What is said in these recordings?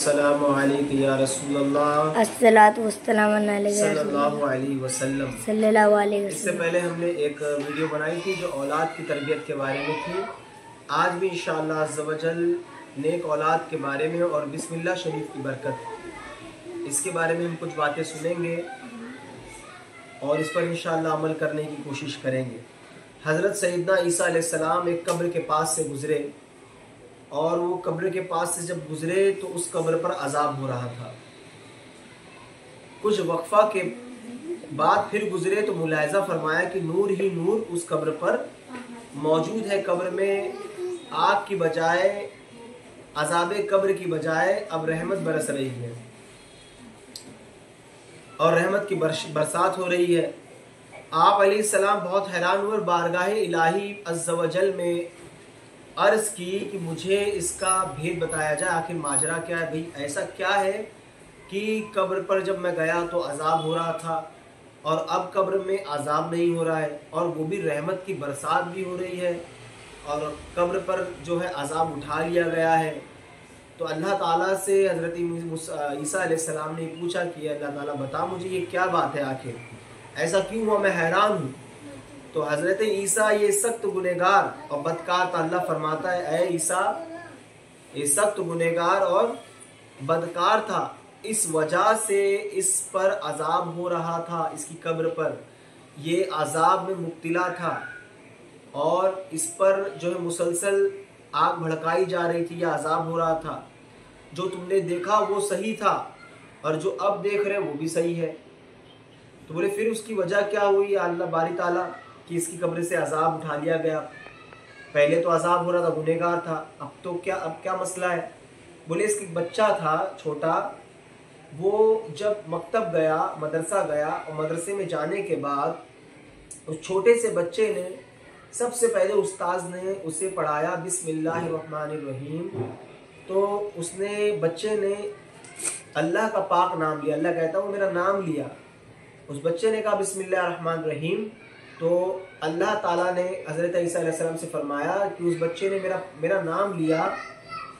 अस्सलामु अलैका या रसूलल्लाह अस्सलातु वस्सलामु अलैका सल्लल्लाहु अलैहि वसल्लम। सल्लल्लाहु अलैहि इससे वसल्लम। पहले हमने एक वीडियो बनाई थी जो औलाद की तरबियत के बारे में थी। आज भी इंशाअल्लाह अज़्ज़ व जल नेक औलाद के बारे में और बिस्मिल्लाह शरीफ की बरकत, इसके बारे में हम कुछ बातें सुनेंगे और इस पर इंशाअल्लाह अमल करने की कोशिश करेंगे। हज़रत सैयदना ईसा अलैहिस्सलाम एक कब्र के पास से गुज़रे और वो कब्र के पास से जब गुज़रे तो उस कब्र पर अजाब हो रहा था। कुछ वक्फा के बाद फिर गुज़रे तो मुलाहिज़ा फरमाया कि नूर ही नूर उस कब्र पर मौजूद है। कब्र में आग की बजाय, अजाब कब्र की बजाय अब रहमत बरस रही है और रहमत की बरसात हो रही है। आप अलैहिस्सलाम बहुत हैरान हुए और बारगाह इलाही अज़्ज़ व जल में अर्ज़ की कि मुझे इसका भेद बताया जाए, आखिर माजरा क्या है। भाई ऐसा क्या है कि कब्र पर जब मैं गया तो अजाब हो रहा था और अब कब्र में अजाब नहीं हो रहा है और वो भी रहमत की बरसात भी हो रही है और कब्र पर जो है अजाब उठा लिया गया है। तो अल्लाह ताला से हज़रत ईसा अलैहिस्सलाम ने पूछा कि अल्लाह ताला बता मुझे ये क्या बात है, आखिर ऐसा क्यों हुआ, मैं हैरान हूँ। तो हज़रत ईसा ये सख्त गुनहगार और बदकार था। अल्लाह फरमाता है ऐ ईसा ये सख्त गुनहगार और बदकार था, इस वजह से इस पर अजाब हो रहा था। इसकी कब्र पर ये अजाब में मुब्तला था और इस पर जो है मुसलसल आग भड़काई जा रही थी या अजाब हो रहा था। जो तुमने देखा वो सही था और जो अब देख रहे वो भी सही है। तो बोले फिर उसकी वजह क्या हुई अल्लाह बारी ताला कि इसकी कब्र से अजाब उठा लिया गया। पहले तो अजाब हो रहा था, गुनहगार था, अब क्या मसला है। बोले इसका बच्चा था छोटा, वो जब मकतब गया, मदरसा गया और मदरसे में जाने के बाद उस छोटे से बच्चे ने सबसे पहले उस्ताद ने उसे पढ़ाया बिस्मिल्लाहिर्रहमानिर्रहीम। तो उसने बच्चे ने अल्लाह का पाक नाम लिया। अल्लाह कहता हूँ मेरा नाम लिया। उस बच्चे ने कहा बिस्मिल्लाहिर्रहमानिर्रहीम। तो अल्लाह ताला ने हज़रत ईसा अलैहिस्सलाम से फरमाया कि उस बच्चे ने मेरा नाम लिया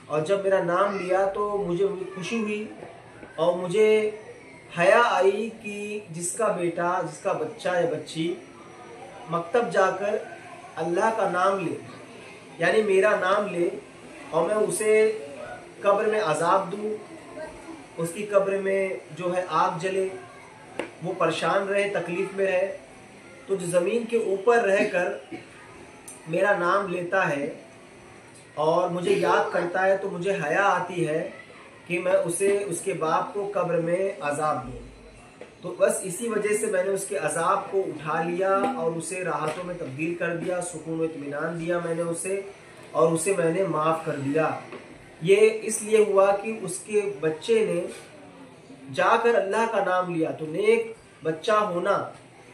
और जब मेरा नाम लिया तो मुझे खुशी हुई और मुझे हया आई कि जिसका बेटा, जिसका बच्चा या बच्ची मकतब जाकर अल्लाह का नाम ले, यानी मेरा नाम ले और मैं उसे कब्र में अजाब दूँ, उसकी कब्र में जो है आग जले, वो परेशान रहे, तकलीफ में रहे। तो जो ज़मीन के ऊपर रहकर मेरा नाम लेता है और मुझे याद करता है तो मुझे हया आती है कि मैं उसे, उसके बाप को कब्र में अजाब दूँ। तो बस इसी वजह से मैंने उसके अजाब को उठा लिया और उसे राहतों में तब्दील कर दिया, सुकून व इत्मीनान दिया मैंने उसे और उसे मैंने माफ़ कर दिया। ये इसलिए हुआ कि उसके बच्चे ने जाकर अल्लाह का नाम लिया। तो नेक बच्चा होना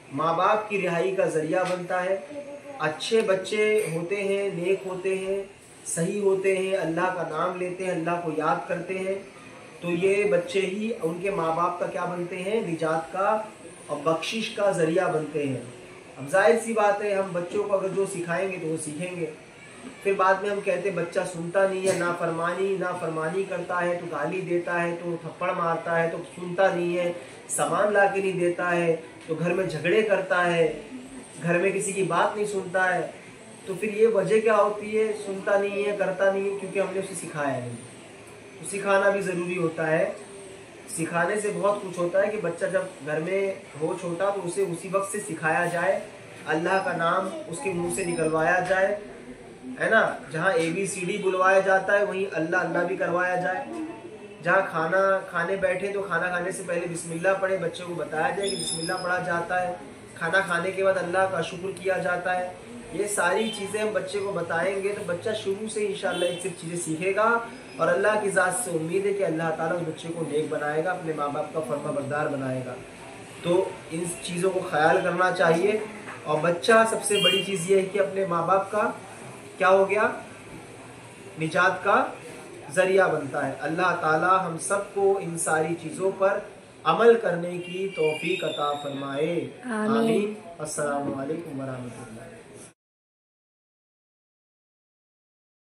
माँ बाप की रिहाई का ज़रिया बनता है। अच्छे बच्चे होते हैं, नेक होते हैं, सही होते हैं, अल्लाह का नाम लेते हैं, अल्लाह को याद करते हैं, तो ये बच्चे ही उनके माँ बाप का क्या बनते हैं, निजात का और बख्शिश का ज़रिया बनते हैं। अब जाहिर सी बात है हम बच्चों को अगर जो सिखाएंगे तो वो सीखेंगे। फिर बाद में हम कहते हैं बच्चा सुनता नहीं है, नाफरमानी करता है तो गाली देता है, तो थप्पड़ मारता है तो सुनता नहीं है, सामान ला के नहीं देता है तो घर में झगड़े करता है, घर में किसी की बात नहीं सुनता है। तो फिर ये वजह क्या होती है, सुनता नहीं है, करता नहीं है, क्योंकि हमने उसे सिखाया नहीं। तो सिखाना भी ज़रूरी होता है। सिखाने से बहुत कुछ होता है कि बच्चा जब घर में हो छोटा तो उसे उसी वक्त से सिखाया जाए, अल्लाह का नाम उसके मुंह से निकलवाया जाए, है ना। जहाँ ABCD बुलवाया जाता है वहीं अल्लाह अल्लाह भी करवाया जाए। जहाँ खाना खाने बैठे तो खाना खाने से पहले बिस्मिल्लाह पढ़े, बच्चे को बताया जाए कि बिस्मिल्लाह पढ़ा जाता है। खाना खाने के बाद अल्लाह का शुक्र किया जाता है। ये सारी चीज़ें हम बच्चे को बताएंगे तो बच्चा शुरू से इंशाअल्लाह ये सब चीज़ें सीखेगा और अल्लाह की ज़ात से उम्मीद है कि अल्लाह ताला उस बच्चे को नेक बनाएगा, अपने माँ बाप का फर्माबरदार बनाएगा। तो इन चीज़ों को ख्याल करना चाहिए। और बच्चा सबसे बड़ी चीज़ ये है कि अपने माँ बाप का क्या हो गया, निजात का ज़रिया बनता है। अल्लाह ताला हम सबको इन सारी चीज़ों पर अमल करने की तौफीक अता फरमाए। आमीन। अस्सलामु अलैकुम व रहमतुल्लाह।